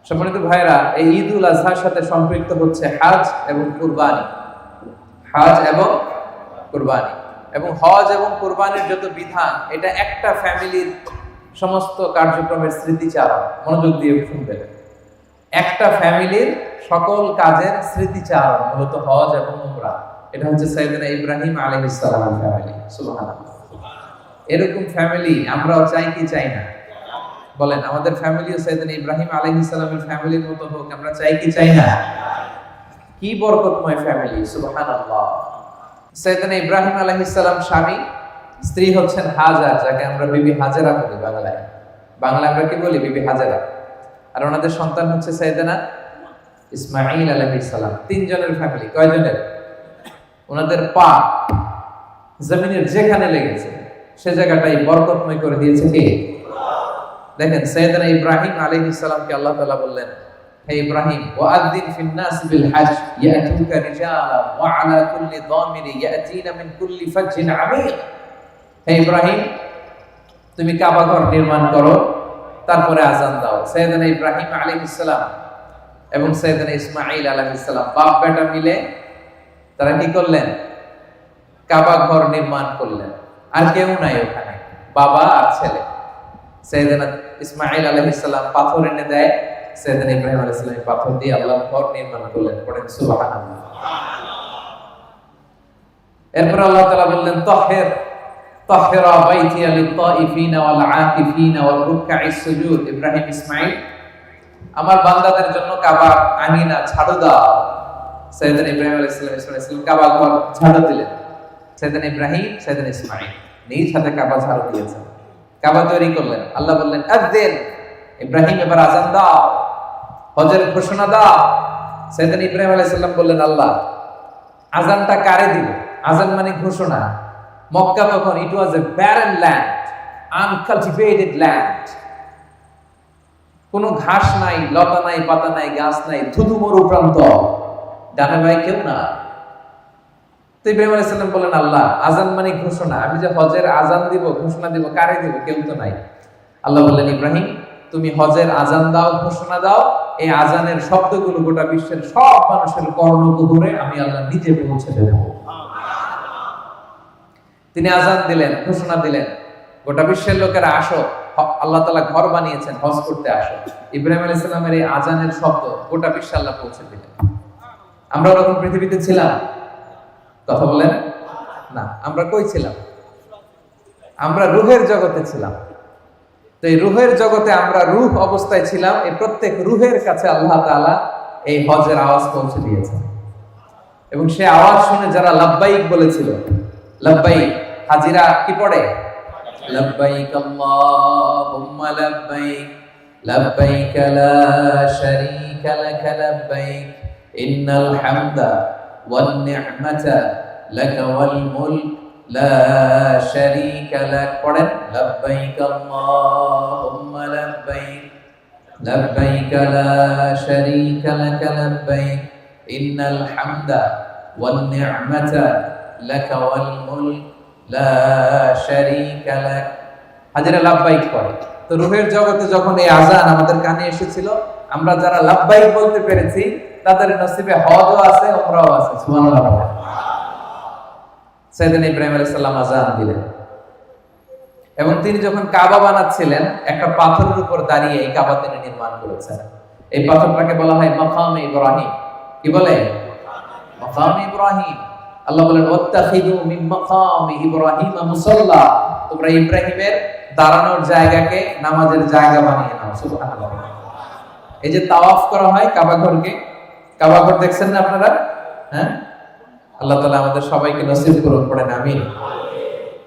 সম্মানিত ভাইরা, এই ঈদ উল আজহার সাথে সম্পৃক্ত হচ্ছে হজ এবং কুরবানি। হজ এবং কুরবানি এবং হজ এবং কুরবানির যত বিধান, এটা একটা ফ্যামিলির সমস্ত কার্যক্রমের স্মৃতিচারণ। মনোযোগ দিয়ে শুনবেন, একটা ফ্যামিলির সকল কাজের স্মৃতিচারণ মূলত হজ এবং উমরা। এটা হচ্ছে সাইয়েদনা ইব্রাহিম আলাইহিস সালামের ফ্যামিলি। সুবহানাল্লাহ। এরকম ফ্যামিলি আমরাও চাই কি চাই না? বলেন, আমাদের ফ্যামিলিও সাইয়েদনা ইব্রাহিম আলাইহিস সালামের ফ্যামিলির মতো হোক, আমরা চাই কি চাই না? কি বরকতময় ফ্যামিলি, সুবহানাল্লাহ। সাইয়েদনা ইব্রাহিম আলাইহিস সালাম স্বামী, স্ত্রী হচ্ছেন হাজার, যাকে আমরা বিবি হাজেরা বলি বাংলায়। বাংলায় আমরা কি বলি? বিবি হাজেরা। আর ওনাদের সন্তান হচ্ছে সাইয়েদনা ইসমাঈল আলাইহিস সালাম। তিনজনের ফ্যামিলি। কয়জনের? ওনাদের পা জমিনের যেখানে লেগেছে সে জায়গাটাই বরকতময় করে দিয়েছে কে? দেখেন, সাইয়েদনা ইব্রাহিম আলাইহিস সালামকে আল্লাহ তাআলা বললেন, হে ইব্রাহিম, ওয়াআযিন ফিন নাস বিল হজ ইয়াতুকা রিজালা ওয়া আলা কুল্লি দামিরি ইয়াতিনা মিন কুল্লি ফাজ্জিন আমিক। হে ইব্রাহিম, তুমি কাবা ঘর নির্মাণ করো, তারপরে আযান দাও। সাইয়েদনা ইব্রাহিম আলাইহিস সালাম এবং সাইয়েদনা ইসমাঈল আলাইহিস সালাম বাপ বেটা মিলে তারা কি করলেন? কাবা ঘর নির্মাণ করলেন। আর কেউ নাই ওখানে, বাবা আর ছেলে। সাইয়েদনা ইসমাঈল আলাইহিস সালাম পাথর এনে দেয়, সাইয়েদনা ইব্রাহিম আলাইহিস সালাম পাথর দিয়ে আল্লাহর ঘর নির্মাণ করলেন। পড়েন সুবহানাল্লাহ। এরপর আল্লাহ তাআলা বললেন, তাহহিরা বাইতিয়া লিত-তাইফিনা ওয়াল আকিফিনা ওয়াল রুকআইস সুজুদ। ইব্রাহিম ইসমাঈল, আমার বান্দাদের জন্য কাবা আঙিনা ঝাড়ু দাও। সাইয়েদনা ইব্রাহিম আলাইহিস সালাম কাবা ঘর ঝাড়ু দিলেন। সাইয়েদনা ইব্রাহিম, সাইয়েদনা ইসমাঈল নিজ হাতে কাবা ঝাড়ু দিয়েছেন, কাবা তৈরি করলেন। আল্লাহ বললেন, আযিন, ইব্রাহিম এবার আযান দাও, হজের ঘোষণা দাও। সাইয়েদনা ইব্রাহিম আলাইহিস সালাম বললেন, আল্লাহ আযানটা কারে দিব? আযান মানে ঘোষণা। মক্কা তখন ইট ওয়াজ এ ব্যারেন ল্যান্ড, আনকালটিভেটেড ল্যান্ড। কোনো ঘাস নাই, লতা নাই, পাতা নাই, গাছ নাই, ধুধু মরু প্রান্ত, ডানে ভাই কেউ না। তো ইব্রাহিম আলাইহিস সালাম বলেন, আল্লাহ আযান মানে ঘোষণা, আমি যে হজের আযান দিব, ঘোষণা দিব, কারে দিব? কেউ তো নাই। আল্লাহ বললেন, ইব্রাহিম তুমি হজের আযান দাও, ঘোষণা দাও। এই আযানের শব্দগুলো গোটা বিশ্বের সব মানুষের কর্ণকুহরে আমি আল্লাহ নিজে পৌঁছে দেব। তিনি আযান দিলেন, ঘোষণা দিলেন, গোটা বিশ্বের লোকেরা আসো, আল্লাহ তাআলা ঘর বানিয়েছেন, হজ করতে আসো। ইব্রাহিম আলাইহিস সালামের এই আযানের শব্দ গোটা বিশ্বে আল্লাহ পৌঁছে দিলেন। আমরা তখন পৃথিবীতে ছিলাম? কথা বলেন না। আমরা কই ছিলাম? আমরা রূহের জগতে ছিলাম। তো এই রূহের জগতে আমরা রূহ অবস্থায় ছিলাম। এই প্রত্যেক রূহের কাছে আল্লাহ তাআলা এই হজের আওয়াজ পৌঁছে দিয়েছেন। এবং সে আওয়াজ শুনে যারা লাব্বাইক বলেছিল, লাব্বাইক, হাজিরা কি পড়ে? লাব্বাইক আল্লাহুম্মা লাব্বাইক, লাব্বাইক লা শারীকা লাক লাব্বাইক, ইন্নাল হামদা ওয়ান নি'মাতা লাকা ওয়াল মুলক লা শারীকা লাক। পড়েন, লাব্বাইক আল্লাহুম্মা লাব্বাইক, লাব্বাইক লা শারীকা লাক লাব্বাইক, ইন্নাল হামদা ওয়ান নি'মাতা লাকা ওয়াল মুলক লা শারীকা লাক। হাজিরা লাব্বাইক পড়ে। তো রূহের জগতে যখন এই আযান আমাদের কানে এসেছিল, আমরা যারা লাব্বাইক বলতে পেরেছি তাদের নসিবে হজও আছে, উমরাও আছে। সুবহানাল্লাহ। সাইয়েদনা ইব্রাহিম আলাইহিস সালাম আযান দিলেন এবং তিনি যখন কাবা বানাচ্ছিলেন, একটা পাথরের উপর দাঁড়িয়ে এই কাবা তিনি নির্মাণ করেছেন। এই পাথরটাকে বলা হয় মাকামে ইব্রাহিম। কি বলে? মাকামে ইব্রাহিম। আল্লাহ বলেন, ওয়াত্তাখিযু মিন মাকামি ইব্রাহিম মুসাল্লা। তোমরা ইব্রাহিমের দাঁড়ানোর জায়গাকে নামাজের জায়গা বানিয়ে নাও। সুবহানাল্লাহ। এই যে তাওয়াফ করা হয় কাবা ঘরকে, কাবা ঘর দেখছেন না আপনারা? হ্যাঁ, আল্লাহ তাআলা আমাদের সবাইকে নসিব করুন। পড়েন আমিন।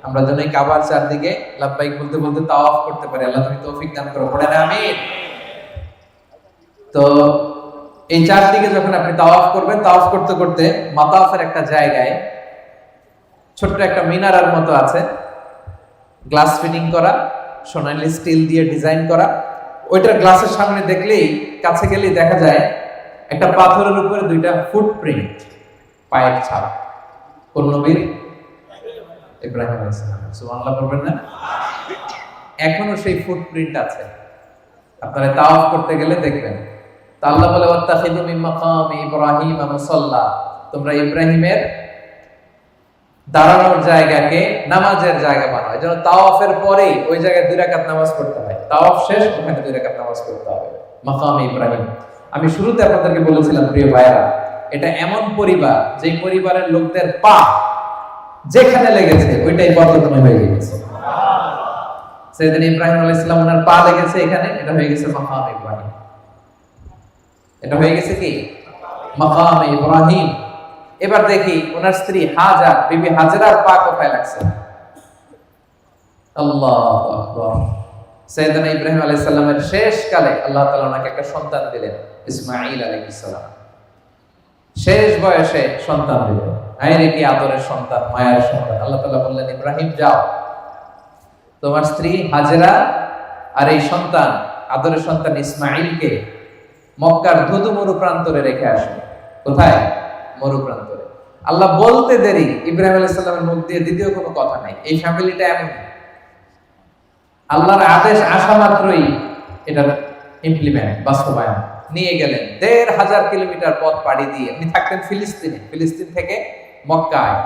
আমরা যেন এই কাবার চারদিকে লাব্বাইক বলতে বলতে তাওয়াফ করতে পারি। আল্লাহ তুমি তৌফিক দান করো। পড়েন আমিন। তো এই চারদিকে যখন আপনি তাওয়াফ করবেন, তাওয়াফ করতে করতে মাতাফের একটা জায়গায় ছোট্ট একটা মিনারার মতো আছে, গ্লাস ফিটিং করা, সোনালী স্টিল দিয়ে ডিজাইন করা। ওইটার গ্লাসের সামনে দেখলেই, কাছে গেলেই দেখা যায় একটা পাথরের উপরে দুইটা ফুটপ্রিন্ট, পায়ের ছাপ। কোন নবীর? ইব্রাহিম আলাইহিস সালাম। সুবহানাল্লাহ বলবেন না? এখনো সেই ফুটপ্রিন্ট আছে। আপনারা তাওয়াফ করতে গেলে দেখবেন তা আল্লাহ বলে ওয়াত্তাখিযু মিন মাকামি ইব্রাহিম মুসাল্লা, তোমরা ইব্রাহিমের দাঁড়ানোর জায়গাকে নামাজের জায়গা বানাও। এজন্য তাওয়াফের পরে ওই জায়গায় 2 রাকাত নামাজ পড়তে হয়। তাওয়াফ শেষ, ওখানে 2 রাকাত নামাজ পড়তে হবে মাকামে ইব্রাহিম। আমি শুরুতে আপনাদেরকে বলেছিলাম প্রিয় ভাইরা, এটা এমন পরিবার যে পরিবারের লোকদের পা যেখানে লেগেছে ওইটাই বরকতময় হয়ে গেছে। সাইয়েদনা ইব্রাহিম আলাইহিস সালাম ওনার পা লেগেছে এখানে, এটা হয়ে গেছে মাকামে ইব্রাহিম। এটা হয়ে গেছে কি মাকামে ইব্রাহিম। এবার দেখি ওনার স্ত্রী হাজার, বিবি হাজরার পা কোথায় লাগছে? আল্লাহু আকবার। সাইয়েদনা ইব্রাহিম আলাইহিস সালামের শেষ কালে আল্লাহ তাআলা ওনাকে একটা সন্তান দিলেন, ইসমাঈল আলাইহিস সালাম। শেষ বয়সে সন্তান দিলেন। আইরে কি আদরের সন্তান, মায়ের সন্তান। আল্লাহ তাআলা বললেন, ইব্রাহিম যাও, তোমার স্ত্রী হাজরা আর এই সন্তান, আদরের সন্তান ইসমাঈলকে মক্কার ধুধু মরু প্রান্তরে রেখে আসো। কোথায়? মরু প্রান্তরে। আল্লাহ বলতে দেরি, ইব্রাহিম আলাইহিস সালামের মুখ দিয়ে দ্বিতীয় কোনো কথা নাই। এই ফ্যামিলিটা এমন, আল্লাহর আদেশ আসা মাত্রই এটা ইমপ্লিমেন্ট, বাস্তবায়ন। নিয়ে গেলেন ১৫০০ কিলোমিটার পথ পাড়ি দিয়ে। উনি থাকতেন ফিলিস্তিনে, ফিলিস্তিন থেকে মক্কায়,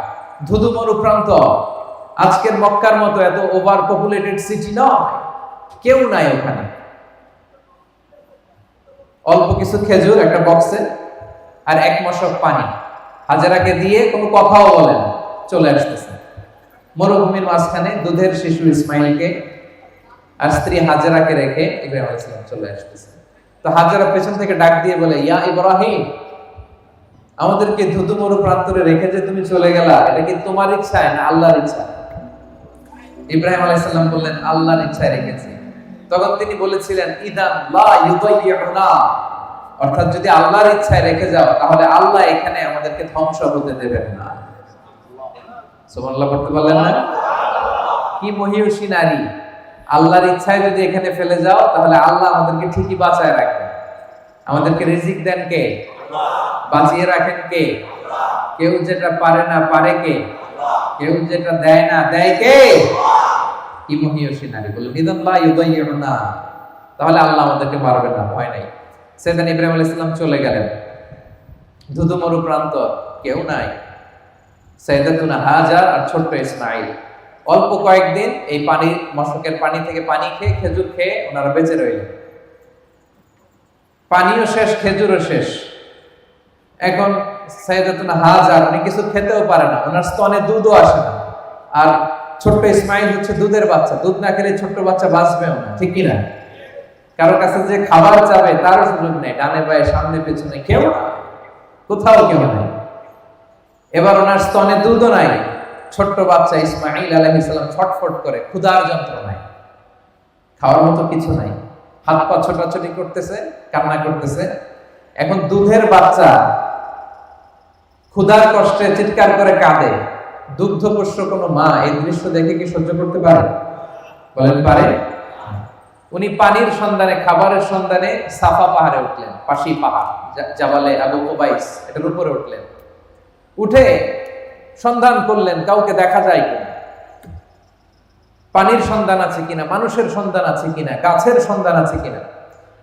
ধুধু মরু প্রান্ত। আজকের মক্কার মতো এত ওভার পপুলেটেড সিটি নয়, কেউ নাই ওখানে। অল্প কিছু খেজুর একটা বক্সে আর 1 মশক পানি। হাজেরাকে দিয়ে কোনো কথাও বলেন, চলে আসতেছে মরুভূমির মাঝখানে দুধের শিশু ইসমাইলকে আর স্ত্রী হাজেরাকে রেখে ইব্রাহিম আলাইহিস সালাম চলে আসতেছে। তো হাজেরা পেছন থেকে ডাক দিয়ে বলে, ইয়া ইব্রাহিম, আমাদেরকে ধুধু মরু প্রান্তরে রেখে যে তুমি চলে গেলা, এটা কি তোমার ইচ্ছায় না আল্লাহর ইচ্ছা? ইব্রাহিম আলাইহিস সালাম বললেন, আল্লাহর ইচ্ছায় রেখেছি। তখন তিনি বলেছিলেন, ইদান লা ইউদাইয়ুনা, অর্থাৎ যদি আল্লাহর ইচ্ছায় রেখে যাও তাহলে আল্লাহ এখানে আমাদেরকে ধ্বংস হতে দেবেন না। সুবহানাল্লাহ পড়তে পারলেন না? কি মহিয়সী নারী! আল্লাহর ইচ্ছায় যদি এখানে ফেলে যাও তাহলে আল্লাহ আমাদেরকে ঠিকই বাঁচায় রাখেন। আমাদেরকে রিজিক দেন কে? বাঁচিয়ে রাখেন কে? কেউ যেটা পারে না পারে কে? কেউ যেটা দেয় না দেয় কে? কি মহিয়সী নারী! বলে নিদান লা ইউদাইয়ুনা, তাহলে আল্লাহ আমাদেরকে মারবে না, ভয় নাই। সাইয়েদনা ইব্রাহিম আলাইহিস সালাম চলে গেলেন, ধুধু মরু প্রান্ত, কেউ নাই। সাইয়েদাতুনা হাজার আর ছোট্ট ইসমাঈল অল্প কয়েকদিন এই পানি, মশকের পানি থেকে পানি খেয়ে, খেজুর খেয়ে ওনারা বেঁচে রইলেন। পানিও শেষ, খেজুরও শেষ। এখন সাইয়েদাতুনা হাজার, উনি কিছু খেতেও পারে না, ওনার স্তনে দুধও আসে না। আর ছোট্ট ইসমাঈল হচ্ছে দুধের বাচ্চা, দুধ না খেলে ছোট্ট বাচ্চা বাঁচবেও না, ঠিক কি না? কারো কাছে যে খাবার চাবে তারও সুযোগ নেই, ডানে বায়ে সামনে পেছনে কেউ না, কোথাও কেউ নাই। এবার ওনার স্তনে দুধও নাই। ছোট্ট বাচ্চা ইসমাঈল আলাইহিস সালাম ছটফট করে, ক্ষুধার যন্ত্রণায়, খাওয়ার মতো কিছু নাই, হাত পা ছোটাছুটি করতেছে, কান্না করতেছে। এখন দুধের বাচ্চা ক্ষুধার কষ্টে চিৎকার করে কাঁদে। দুগ্ধপোষ্য কোনো মা এই দৃশ্য দেখে কি সহ্য করতে পারে? বলেন পারে? উনি পানির সন্ধানে, খাবারের সন্ধানে সাফা পাহাড়ে উঠলেন, পাশি পাহাড়, জাবালে আবু কুবাইস, এটার উপরে উঠলেন। উঠে সন্ধান করলেন কাউকে দেখা যায় কিনা, পানির সন্ধান আছে কিনা, মানুষের সন্ধান আছে কিনা, গাছের সন্ধান আছে কিনা।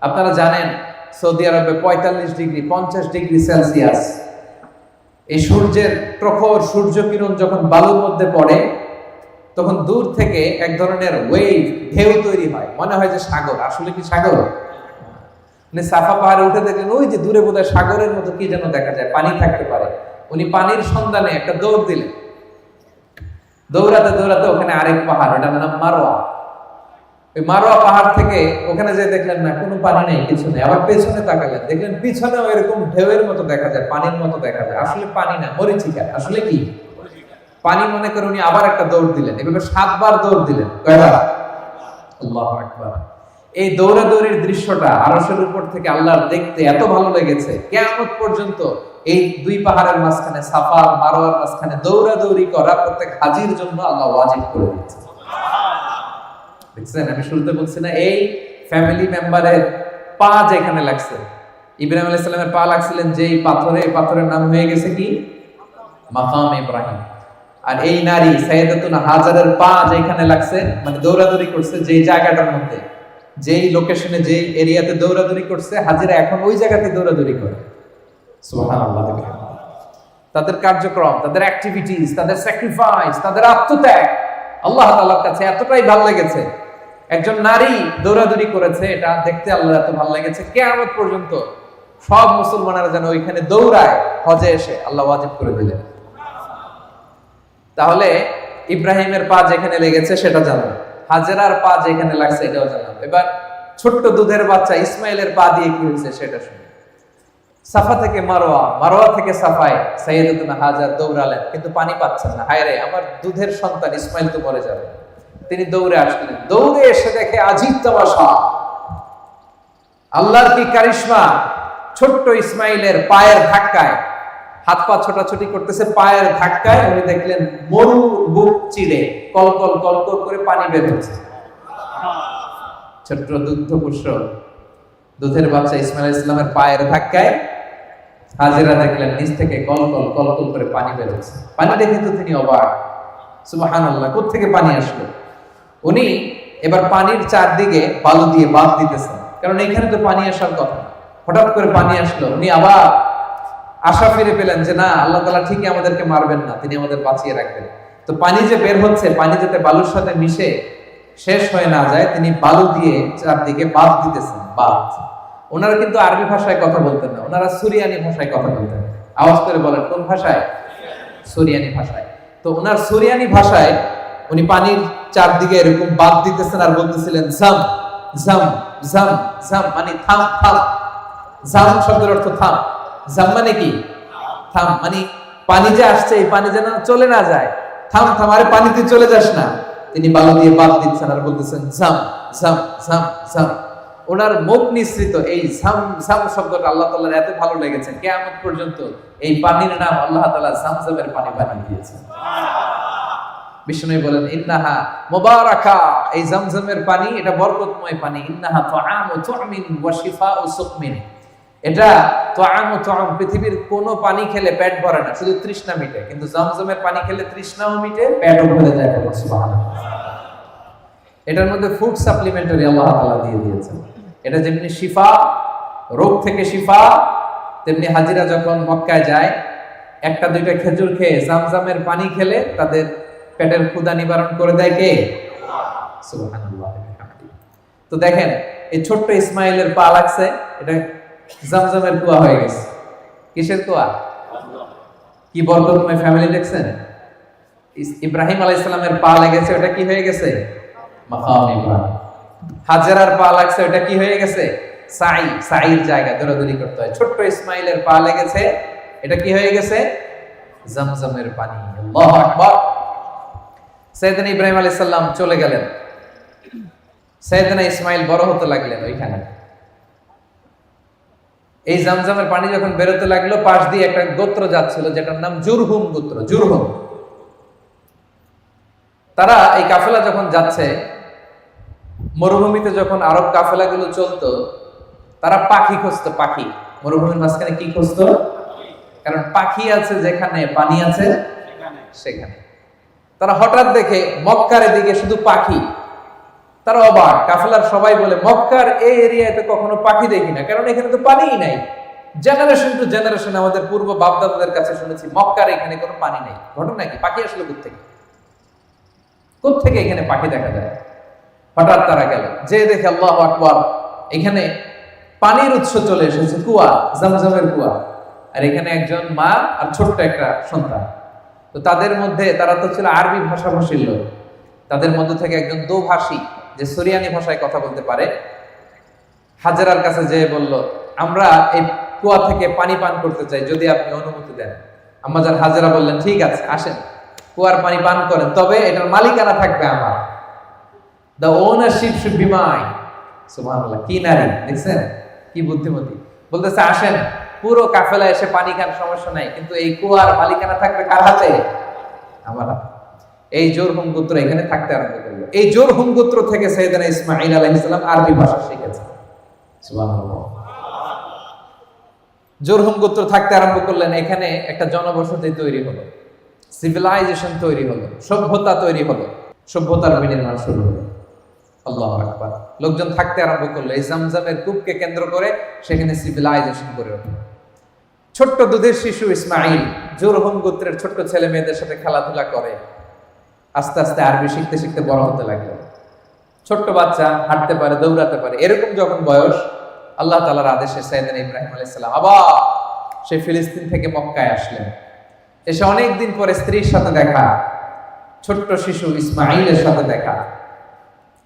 আপনারা জানেন সৌদি আরবে 45 ডিগ্রি 50 ডিগ্রি সেলসিয়াস এই সূর্যের প্রখর সূর্য কিরণ যখন বালুর মধ্যে পড়ে, তখন দূর থেকে এক ধরনের ওয়েভ, ঢেউ তৈরি হয়, মনে হয় যে সাগর। আসলে কি সাগর? সাফা পাহাড়ে উঠে দেখলেন ওই যে দূরে বোধহয় সাগরের মতো কি যেন দেখা যায়, পানি থাকতে পারে। উনি পানির সন্ধানে একটা দৌড় দিলেন। দৌড়াতে দৌড়াতে ওখানে আরেক পাহাড়, ওটার নাম মারোয়া। ওই মারোয়া পাহাড় থেকে ওখানে যে দেখলেন না কোনো পানি নেই, কিছু নেই। আবার পেছনে তাকালেন, দেখলেন পিছনেও এরকম ঢেউয়ের মতো দেখা যায়, পানির মতো দেখা যায়। আসলে পানি না, মরিচিকা। আসলে কি পানি মনে করে উনি আবার একটা দৌড় দিলেন। এভাবে 7 বার দৌড় দিলেন। কয়বার? আল্লাহু আকবার। এই দৌড়াদৌড়ির দৃশ্যটা আরশের উপর থেকে আল্লাহর দেখতে এত ভালো লেগেছে, কিয়ামত পর্যন্ত এই 2 পাহাড়ের মাঝখানে, সাফা আর মারওয়ার মাঝখানে দৌড়াদৌড়ি করা প্রত্যেক হাজীর জন্য আল্লাহ ওয়াজিব করে দিয়েছে। দেখছেন, আমি শুরুতে বলছি না, এই ফ্যামিলি মেম্বারের পা যেখানে লাগছে, ইব্রাহিম আলাইহিস সালামের পা লাগছিলেন যেই পাথরে, এই পাথরের নাম হয়ে গেছে কি? মাকাম ইব্রাহিম। আর এই নারী সাইয়েদাতুনা হাজারের পা যেখানে লাগছে, মানে দৌড়াদৌড়ি করছে যেই জায়গাটার মধ্যে, যেই লোকেশনে যেই এরিয়াতে দৌড়াদৌড়ি করছে, হাজিরা এখন ওই জায়গাতে দৌড়াদৌড়ি করে। সুবহানাল্লাহ। তাদের কার্যক্রম, তাদের অ্যাক্টিভিটিস, তাদের স্যাক্রিফাইস, তাদের আত্মত্যাগ আল্লাহ তাআলার কাছে এতটাই ভালো লেগেছে। একজন নারী দৌড়াদৌড়ি করেছে, এটা দেখতে আল্লাহ এত ভালো লেগেছে, কিয়ামত পর্যন্ত সব মুসলমানেরা যেন ওইখানে দৌড়ায়, হজে এসে আল্লাহ ওয়াজিব করে দিলেন। তাহলে ইব্রাহিমের পা যেখানে লেগেছে সেটা জানলাম, হাজেরার পা যেখানে লাগছে এটাও জানলাম। এবার ছোট্ট দুধের বাচ্চা ইসমাইলের পা দিয়ে কি হয়েছে সেটা শুনি। সাফা থেকে মারোয়া, মারোয়া থেকে সাফায় সাইয়েদাতুনা হাজার দৌড়ালেন, কিন্তু পানি পাচ্ছেন না। হায় রে, আমার দুধের সন্তান ইসমাইল তো মরে যাবে। তিনি দৌড়ে আসলেন, দৌড়ে এসে দেখে আজিব তামাশা, আল্লাহর কি কারিশমা। ছোট্ট ইসমাইলের পায়ের ধাক্কায়, হাত পা ছোটাছুটি করতেছে, পায়ের ধাক্কায় উনি দেখলেন মরুর বুক চিরে কলকল কলকল করে পানি বের হচ্ছে। ছোট্ট দুগ্ধপুষ্ট দুধের বাচ্চা ইসমাইল ইসলামের পায়ের ধাক্কায় হাজেরা দেখলেন নিচ থেকে কলকল কলকল করে পানি বের হচ্ছে। পানি দেখে তো তিনি অবাক, সুবহানাল্লাহ, কোত্থেকে পানি আসলো। উনি এবার পানির চারদিকে বালু দিয়ে বাঁধ দিতেছেন, কারণ এখানে তো পানি আসার কথা। হঠাৎ করে পানি আসলো, উনি আবার আশা ফিরে পেলেন যে না, আল্লাহ তাআলা ঠিকই আমাদেরকে মারবেন না, তিনি আমাদের বাঁচিয়ে রাখবেন। তো পানি যে বের হচ্ছে, পানি যাতে বালুর সাথে মিশে শেষ হয়ে না যায়, তিনি বালু দিয়ে চারদিকে বাঁধ দিতেছেন। বাঁধ, ওনারা কিন্তু আরবি ভাষায় কথা বলতেন না, ওনারা সুরিয়ানি ভাষায় কথা বলতেন। আওয়াজ করে বলেন কোন ভাষায়? সুরিয়ানি ভাষায়। তো ওনার সুরিয়ানি ভাষায় উনি পানির চারদিকে এরকম বাঁধ দিতেছেন আর বলতেছিলেন জাম জাম জাম জাম, মানে থাম থাম। জাম শব্দের অর্থ থাম, জাম মানে কি? থাম, মানে পানি যে আসছে এই পানি যেন চলে না যায়, থাম থাম, আরে পানিতে চলে যাস না। তিনি বালু দিয়ে বাঁধ দিচ্ছেন আর বলতেছেন জাম জাম জাম জাম। ওনার মুখ নিঃসৃত এই জাম জাম শব্দটা আল্লাহ তাআলার এত ভালো লেগেছে, কিয়ামত পর্যন্ত এই পানির নাম আল্লাহ তাআলা জামজামের পানি বানিয়ে দিয়েছেন। বিষ্ণু বলেন ইন্নাহা মুবারাকা, এই জামজামের পানি এটা বরকতময় পানি। ইন্নাহা তুআমু তুমিন ওয়া শিফাউ সুকমিন, এটা তুআমু তুআম, পৃথিবীর কোন পানি খেলে পেট ভরে না, শুধু তৃষ্ণা মিটে, কিন্তু জামজামের পানি খেলে তৃষ্ণাও মিটে, পেটও ভরে যায়। সুবহানাল্লাহ। এটার মধ্যে ফুড সাপ্লিমেন্টারি আল্লাহ তাআলা দিয়ে দিয়েছেন। এটা যেমনি শিফা, রোগ থেকে শিফা, তেমনি হাজিরা যখন মক্কায় যায় একটা দুইটা খেজুর খেয়ে জামজামের পানি খেলে তাদের পেটের ক্ষুধা নিবারণ করে দেয় কে? সুবহানাল্লাহ। তো দেখেন এই ছোট্ট ইসমাইলের পা লাগছে, এটা জামজামের কুয়া হয়ে গেছে। কিসের কুয়া? কি বরকতময় ফ্যামিলি দেখছেন। ইব্রাহিম আলাইহিস সালামের পা লেগেছে, ওটা কি হয়ে গেছে? মাকাম ইব্রাহিম। হাজেরার পা লাগছে, ওটা কি হয়ে গেছে? সাই, সাইর জায়গা, দৌড়াদৌড়ি করতে হয়। ছোট্ট ইসমাইলের পা লেগেছে, এটা কি হয়ে গেছে? জামজামের পানি। আল্লাহু আকবার। সাইয়েদনা ইব্রাহিম আলাইহিস সালাম চলে গেলেন, সাইয়েদনা ইসমাইল বড় হতে লাগলেন ওইখানে। এই জামজামের পানি যখন বেরোতে লাগলো, পাশ দিয়ে একটা গোত্র যাচ্ছিল যেটার নাম জুরহুম গোত্র। জুরহুম, তারা এই কাফেলা যখন যাচ্ছে, মরুভূমিতে যখন আরব কাফেলাগুলো চলতো, তারা পাখি খুঁজতো। পাখি মরুভূমির মাঝখানে কি খুঁজতো? কারণ পাখি আছে যেখানে, পানি আছে সেখানে। তারা হঠাৎ দেখে মক্কার এদিকে শুধু পাখি। তারা অবাক, কাফেলার সবাই বলে মক্কার এই এরিয়াতে কখনো পাখি দেখি না, কারণ এখানে তো পানিই নাই। জেনারেশন টু জেনারেশন আমাদের পূর্ব বাপদাদাদের কাছে শুনেছি মক্কার এখানে কোনো পানি নেই। ঘটনা কি? পাখি আসলে কোত্থেকে এখানে পাখি দেখা যায়? হঠাৎ তারা গেল, যে দেখে আল্লাহু আকবার, এখানে পানির উৎস চলে এসেছে, কুয়া, জামজামের কুয়া। আর এখানে একজন মা আর ছোট্ট একটা সন্তান। তো তাদের মধ্যে, তারা তো ছিল আরবি ভাষাভাষীর লোক, তাদের মধ্যে থেকে একজন দোভাষী যে সুরিয়ানি ভাষায় কথা বলতে পারে, হাজেরার কাছে যেয়ে বলল, আমরা এই কুয়া থেকে পানি পান করতে চাই, যদি আপনি অনুমতি দেন। আম্মাজান হাজেরা বললেন ঠিক আছে, আসেন, কুয়ার পানি পান করেন, তবে এটার মালিকানা থাকবে আমার। The ownership should be mine. সুবহানাল্লাহ। কি নারী দেখছেন, কি বুদ্ধিমতী। বলতেছে আসেন, পুরো কাফেলা এসে পানি খান, সমস্যা নাই, কিন্তু এই কুয়ার মালিকানা থাকবে কার হাতে? আমার হাতে। এই জুরহুম গোত্র এখানে থাকতে আরম্ভ করলো। এই জুরহুম গোত্র থেকে সাইয়েদনা ইসমাঈল আলাইহিস সালাম আরবি ভাষা শিখেছেন। সুবহানাল্লাহ। জুরহুম গোত্র থাকতে আরম্ভ করলেন, এখানে একটা জনবসতি তৈরি হলো, সিভিলাইজেশন তৈরি হলো, সভ্যতা তৈরি হলো, সভ্যতার বিনির্মাণ শুরু হলো। আল্লাহু আকবার। লোকজন থাকতে আরম্ভ করলো, এই জামজামের কূপকে কেন্দ্র করে সেখানে সিভিলাইজেশন গড়ে উঠলো। ছোট্ট দুধের শিশু ইসমাইল জুরহুম গোত্রের ছোট্ট ছেলে মেয়েদের সাথে খেলাধুলা করে, আস্তে আস্তে আরবি শিখতে শিখতে বড় হতে লাগলো। ছোট্ট বাচ্চা হাঁটতে পারে, দৌড়াতে পারে। এরকম যখন বয়স, আল্লাহ তাআলার আদেশে সাইয়েদনা ইব্রাহিম আলাইহিস সালাম আবার সে ফিলিস্তিন থেকে মক্কায় আসলেন। এসে অনেকদিন পরে স্ত্রীর সাথে দেখা, ছোট্ট শিশু ইসমাইলের সাথে দেখা।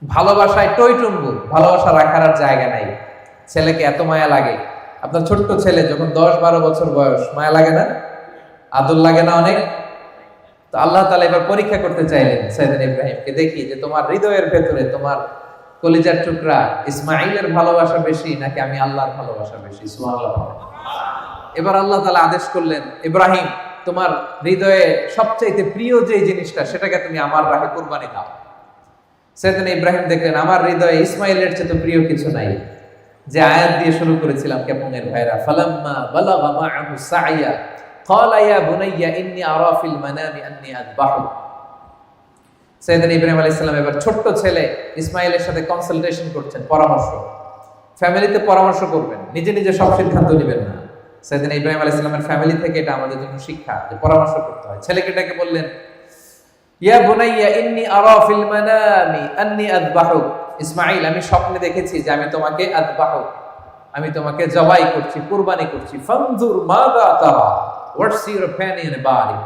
ভালোবাসায় টইটুম্বুর, ভালোবাসা রাখার আর জায়গা নাই। ছেলেকে এত মায়া লাগে। আপনার ছোট্ট ছেলে যখন 10-12 বছর বয়স, মায়া লাগে না? আদর লাগে না অনেক? তো আল্লাহ তাআলা এবার পরীক্ষা করতে চাইলেন সাইয়েদনা ইব্রাহিমকে, দেখি যে তোমার হৃদয়ের ভেতরে, তোমার কলিজার টুকরা ইসমাইলের ভালোবাসা বেশি নাকি আমি আল্লাহর ভালোবাসা বেশি? সুবহানাল্লাহ। এবার আল্লাহ তাআলা আদেশ করলেন, ইব্রাহিম তোমার হৃদয়ে সবচাইতে প্রিয় যে জিনিসটা, সেটাকে তুমি আমার রাহে কুরবানি দাও। সাইয়েদনা ইব্রাহিম দেখলেন আমার হৃদয়ে ইসমাইলের চেয়ে তো প্রিয় কিছু নাই। যে আয়াত দিয়ে শুরু করেছিলাম কেপনের ভাইরা, ফালাম্মা বালাগা মাআহু সাইয়া ক্বালা ইয়া বুনাইয়া ইন্নী আরা ফিল মানামি আন্নী আযবাহু। সাইয়েদনা ইব্রাহিম আলাইহিস সালাম এবার ছোট্ট ছেলে ইসমাইলের সাথে কনসালটেশন করছেন, পরামর্শ। ফ্যামিলিতে পরামর্শ করবেন, নিজে নিজে সব সিদ্ধান্ত নেবেন না। সাইয়েদনা ইব্রাহিম আলাইহিস সালামের ফ্যামিলি থেকে এটা আমাদের জন্য শিক্ষা, যে পরামর্শ করতে হয়। ছেলেকে ডেকে বললেন, ইয়া বুনাইয়া ইন্নী আরা ফিল মানামি আন্নী আযবাহু। ইসমাইল আমি স্বপ্নে দেখেছি যে আমি তোমাকে আযবাহু, আমি তোমাকে জবাই করছি, কুরবানি করছি। ফানজুর মাযা তারা, what's your opinion about it,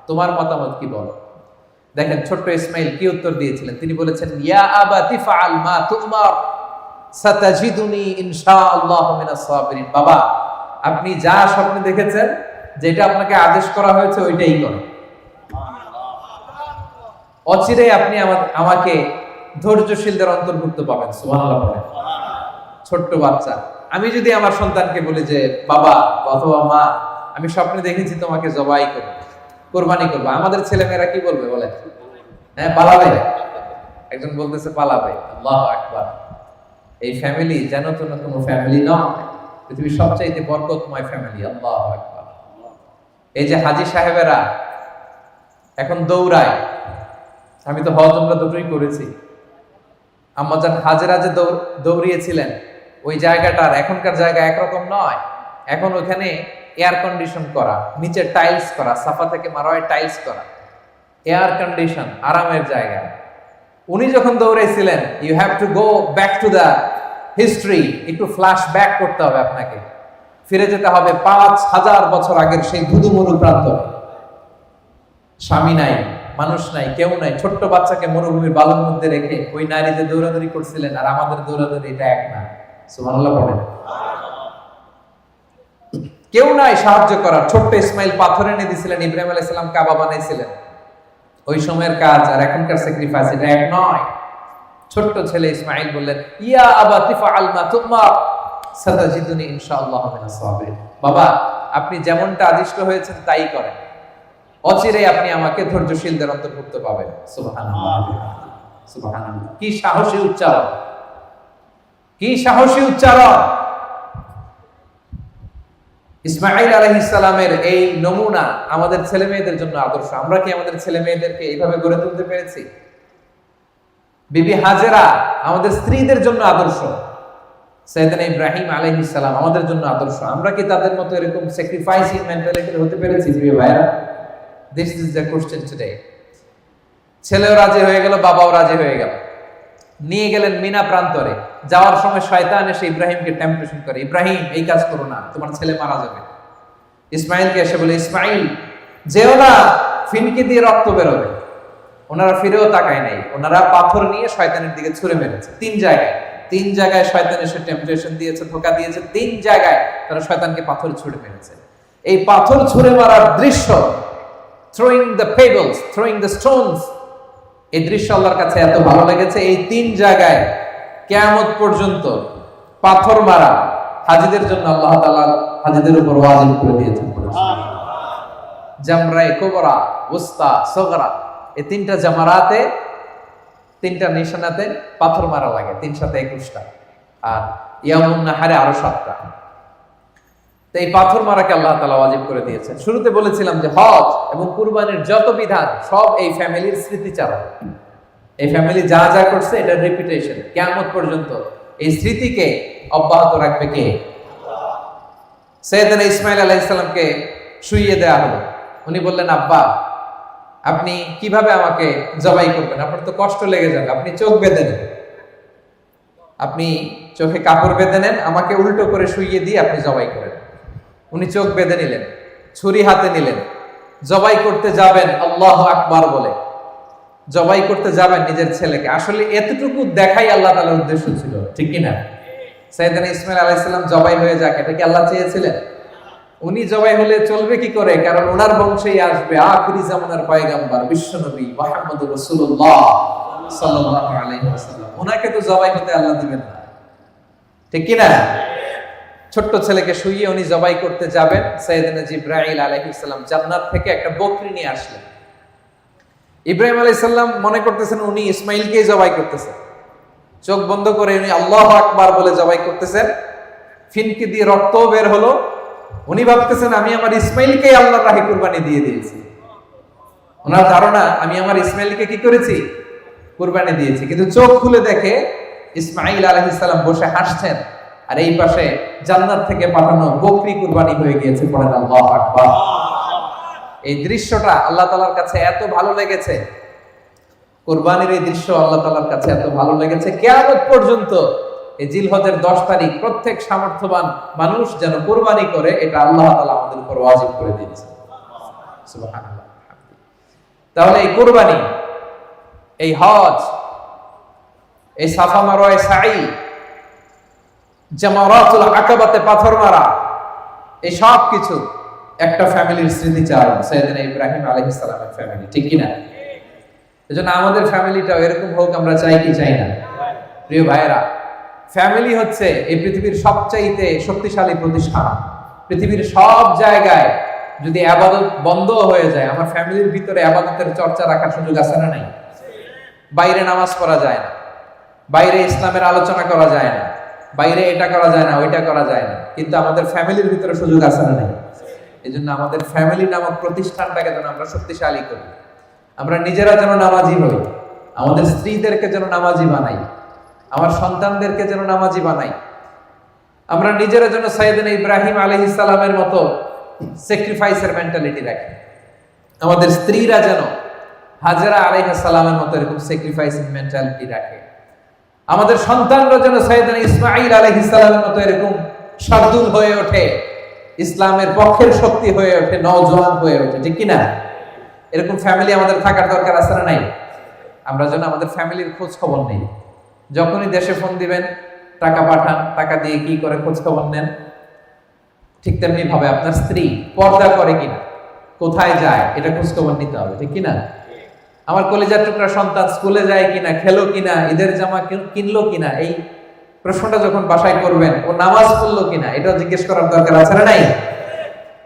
তোমার মতামত কি বলো? দেখেন ছোট্ট ইসমাইল কি উত্তর দিয়েছিলেন। তিনি বলেছেন, ইয়া আবাতি ফাআল মা তুমার সাতাজিদুনি ইনশাআল্লাহু মিনাস সাবিরিন। বাবা আপনি যা স্বপ্নে দেখেছেন, যেটা আপনাকে আদেশ করা হয়েছে ওইটাই করেন। অচিরেই আপনি আমাকে ধৈর্যশীলদের অন্তর্ভুক্ত পাবেন। সুবহানাল্লাহ বলেন। ছোট্ট বাচ্চা, আমি যদি আমার সন্তানকে বলি যে বাবা অথবা মা আমি স্বপ্নে দেখেছি তোমাকে জবাই করব, কুরবানি করব, আমাদের ছেলেমেয়েরা কি বলবে বলেন? হ্যাঁ, পালাবে। একজন বলতেছে পালাবে। আল্লাহু আকবার। এই ফ্যামিলি যেন তো না কোনো ফ্যামিলি নয়, পৃথিবীর সবচাইতে বরকতময় ফ্যামিলি। আল্লাহু আকবার। এই যে হাজী সাহেবেরা এখন দৌড়ায়, আমি তো হজ উমরা দুটোই করেছি। আম্মাজান হাজেরা যে দৌড়িয়েছিলেন, ওই জায়গাটার এখনকার জায়গা একরকম নয়। এখন ওখানে এয়ার কন্ডিশন করা, নিচে টাইলস করা, সাফা থেকে মারোয় টাইলস করা, এয়ার কন্ডিশন, আরামের জায়গা। উনি যখন দৌড়াইছিলেন, you have to go back to the history, একটু ফ্ল্যাশ ব্যাক করতে হবে আপনাকে, ফিরে যেতে হবে 5000 বছর আগের সেই ধুধুমরু প্রান্তরে। স্বামী নাই, মানুষ নাই, কেউ নাই, ছোট্ট বাচ্চাকে মরুভূমির বালুর মধ্যে রেখে ওই নারী যে দৌড়াদৌড়ি করছিলেন আর আমাদের দৌড়াদৌড়ি, এটা এক না। সুবহানাল্লাহ পড়েন। কেউ নাই সাহায্য করার। ছোট্ট ইসমাইল পাথর এনে দিয়েছিলেন, ইব্রাহিম আলাইহিস সালাম কাবা বানাইছিলেন। ওই সময়ের কাজ আর এখনকার স্যাক্রিফাইস এটা এক নয়। ছোট্ট ছেলে ইসমাইল বললেন, ইয়া আবাতি ফাআল মা তুমার সাতাজিদুনি ইনশাআল্লাহু মিনাস সাবিরিন। বাবা আপনি যেমনটা আদিষ্ট হয়েছেন তাই করেন, অচিরেই আপনি আমাকে ধৈর্যশীলদের অন্তর্ভুক্ত পাবেন। সুবহানাল্লাহ, সুবহানাল্লাহ। কি সাহসী উচ্চারণ, কি সাহসী উচ্চারণ! ইসমাঈল আলাইহিস সালামের এই নমুনা আমাদের ছেলে মেয়েদের জন্য আদর্শ। আমরা কি আমাদের ছেলে মেয়েদেরকে এইভাবে গড়ে তুলতে পেরেছি? বিবি হাজেরা আমাদের স্ত্রীদের জন্য আদর্শ, সাইয়েদনা ইব্রাহিম আলাইহিস সালাম আমাদের জন্য আদর্শ। আমরা কি তাদের মতো এরকম স্যাক্রিফাইসিং মেন্টালিটির হতে পেরেছি প্রিয় ভাইরা? This is the question today. ছেলেও রাজি হয়ে গেল, বাবাও রাজি হয়ে গেল। নিয়ে গেলেন মিনা প্রান্তরে। যাওয়ার সময় শয়তান এসে ইব্রাহিমকে টেম্পটেশন করে, ইব্রাহিম এই কাজ করো না, তোমার ছেলে মারা যাবে। ইসমাইলকে এসে বলে, ইসমাইল যেও না, ফিনকি দিয়ে রক্ত বেরোবে। ওনারা ফিরেও তাকায় নাই, ওনারা পাথর নিয়ে শয়তানের দিকে ছুঁড়ে মেরেছে। তিন জায়গায় শয়তান এসে টেম্পটেশন দিয়েছে, ধোঁকা দিয়েছে। 3 জায়গায় তারা শয়তানকে পাথর ছুঁড়ে মেরেছে। এই পাথর ছুঁড়ে মারার দৃশ্য, throwing the pebbles, throwing the stones, এই দৃশ্য আল্লাহর কাছে এত ভালো লেগেছে, এই 3 জায়গায় কিয়ামত পর্যন্ত পাথর মারা হাজীদের জন্য আল্লাহ তাআলা হাজীদের উপর ওয়াজিব করে দিয়েছেন। জামরায়ে কুবরা, উস্তা, সগরা, এই 3টা জামারাতে, 3টা নিশানাতে পাথর মারা লাগে। 3 সাথে 21টা, আর ইয়ামুন নাহারে আরো 7টা। তো এই পাথর মারাকে আল্লাহ তাআলা ওয়াজিব করে দিয়েছেন। শুরুতে বলেছিলাম যে হজ এবং কুরবানির যত বিধান সব এই ফ্যামিলির স্মৃতিচারণ। এই ফ্যামিলি যা যা করছে এটা রেপুটেশন কিয়ামত পর্যন্ত এই স্মৃতিকে অব্যাহত রাখবে কে? সাইয়েদনা ইসমাঈল আলাইহিস সালামকে শুইয়ে দেয়া হলো। উনি বললেন, আব্বা আপনি কিভাবে আমাকে জবাই করবেন? আপনার তো কষ্ট লেগে যাবে, আপনি চোখ বেঁধে নেন, আপনি চোখে কাপড় বেঁধে নেন, আমাকে উল্টো করে শুইয়ে দিয়ে আপনি জবাই করেন। উনি চোখ বেঁধে নিলেন, ছুরি হাতে নিলেন, জবাই করতে যাবেন আল্লাহু আকবার বলে জবাই করতে যাবেন নিজের ছেলেকে। আসলে এতটুকু দেখাই আল্লাহ তাআলার উদ্দেশ্য ছিল, ঠিক কি না? সাইয়েদনা ইসমাঈল আলাইহিস সালাম জবাই হয়ে যাক, এটা কি আল্লাহ চেয়েছিলেন? উনি জবাই হলে চলবে কি করে? কারণ ওনার বংশেই আসবে আখিরি জামানার পয়গম্বর বিশ্বনবী মুহাম্মদুর রাসূলুল্লাহ সাল্লাল্লাহু আলাইহি ওয়াসাল্লাম। ওনাকে তো জবাই হতে আল্লাহ দিবেন না, ঠিক কি না? ছোট্ট ছেলেকে শুইয়ে উনি জবাই করতে যাবেন। সাইয়েদনা জিবরাইল আলাইহিস সালাম জান্নাত থেকে একটা বকরি নিয়ে আসলেন। ইব্রাহিম আলাইহিস সালাম মনে করতেছেন উনি ইসমাইলকেই জবাই করতেছেন। চোখ বন্ধ করে উনি আল্লাহু আকবার বলে জবাই করতেছেন। ফিনকি দিয়ে রক্ত বের হলো। উনি ভাবতেছেন আমি আমার ইসমাইলকেই আল্লাহর রাহে কুরবানি দিয়ে দিয়েছি। ওনার ধারণা আমি আমার ইসমাইলকে কি করেছি? কুরবানি দিয়েছি। কিন্তু চোখ খুলে দেখে ইসমাইল আলাইহিস সালাম বসে হাসছেন, আর এই পাশে জান্নাত থেকে পাঠানো বকরি কুরবানি হয়ে গিয়েছে। পড়েন আল্লাহু আকবার। এই দৃশ্যটা আল্লাহ তাআলার কাছে এত ভালো লেগেছে, কুরবানির এই দৃশ্য আল্লাহ তাআলার কাছে এত ভালো লেগেছে, কিয়ামত পর্যন্ত এই জিলহজের 10 তারিখ প্রত্যেক সামর্থ্যবান মানুষ যেন কুরবানি করে, এটা আল্লাহ তাআলা আমাদের উপর ওয়াজিব করে দিয়েছে। সুবহানাল্লাহ। তাহলে এই কুরবানি, এই হজ, এই সাফা মারওয়ায় সাই, জামারাতুল আকাবাতে পাথর মারা, এই সব কিছু একটা ফ্যামিলির স্মৃতিচারণ, সাইয়েদনা ইব্রাহিম আলাইহিস সালামের ফ্যামিলি, ঠিক কি না? এজন্য আমাদের ফ্যামিলিটাও এরকম হোক আমরা চাই কি চাই না? প্রিয় ভাইয়েরা, ফ্যামিলি হচ্ছে এই পৃথিবীর সবচাইতে শক্তিশালী প্রতিষ্ঠান। পৃথিবীর সব জায়গায় যদি ইবাদত বন্ধ হয়ে যায়, আমার ফ্যামিলির ভিতরে ইবাদতের চর্চা রাখার সুযোগ আছে না নাই? বাইরে নামাজ পড়া যায় না, বাইরে ইসলামের আলোচনা করা যায় না, বাইরে এটা করা যায় না, ওইটা করা যায় না, কিন্তু আমাদের ফ্যামিলির ভিতরে সুযোগ আছে না নাই? এজন্য আমাদের ফ্যামিলি নামক প্রতিষ্ঠানটাকে যেন আমরা শক্তিশালী করি। আমরা নিজেরা যেন নামাজি হই, আমাদের স্ত্রীদেরকে যেন নামাজি বানাই, আমার সন্তানদেরকে যেন নামাজি বানাই। আমরা নিজেরা যেন সাইয়েদনা ইব্রাহিম আলাইহিস সালামের মতো স্যাক্রিফাইসের মেন্টালিটি রাখি। আমাদের স্ত্রীরা যেন হাজেরা আলাইহিস সালামের মতো এরকম স্যাক্রিফাইসিং মেন্টালিটি রাখে। আমাদের সন্তানরা যেন সাইয়েদনা ইসমাঈল আলাইহিস সালামের মতো এরকম শার্দুল হয়ে ওঠে, ইসলামের পক্ষের শক্তি হয়ে ওঠে, নওজোয়ান হয়ে ওঠে, ঠিক কি না? এরকম ফ্যামিলি আমাদের থাকার দরকার আছে না নাই? আমরা যেন আমাদের ফ্যামিলির খোঁজ খবর নেই। যখনই দেশে ফোন দিবেন, টাকা পাঠান, টাকা দিয়ে কি করে খোঁজ খবর নেন। ঠিক তেমনি ভাবে আপনার স্ত্রী পর্দা করে কিনা, কোথায় যায়, এটা খোঁজ খবর নিতে হবে, ঠিক কিনা? আমার কলিজার টুকরা সন্তান স্কুলে যায় কিনা, খেলো কিনা, ঈদের জামা কিনলো কিনা, এই প্রশ্নটা যখন বাসায় করবেন, ও নামাজ পড়লো কিনা, এটাও জিজ্ঞেস করার দরকার আছে না নাই?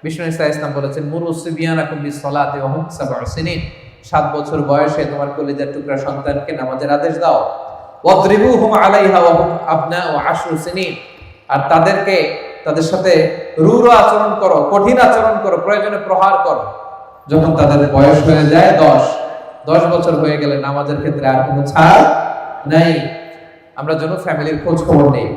বিষ্ণু ইসা ইসলাম বলেছেন, মুরু সিবিয়ানাকুম বিসসালাতি ওয়া হুম 7 সিনিন, 7 বছর বয়সে তোমার কলিজার টুকরা সন্তানকে নামাজের আদেশ দাও। ওয়াদরিবুহুম আলাইহা ওয়া হুম আবনাউ 10 সিনিন, আর তাদের সাথে রূঢ় আচরণ করো, কঠিন আচরণ করো, প্রয়োজনে প্রহার করো যখন তাদের বয়স হয়ে যায় 10 বছর হয়ে গেলে নামাজের ক্ষেত্রে আর কোনো ছাড় নাই। আমরা যেন ফ্যামিলির খোঁজ খবর নেই।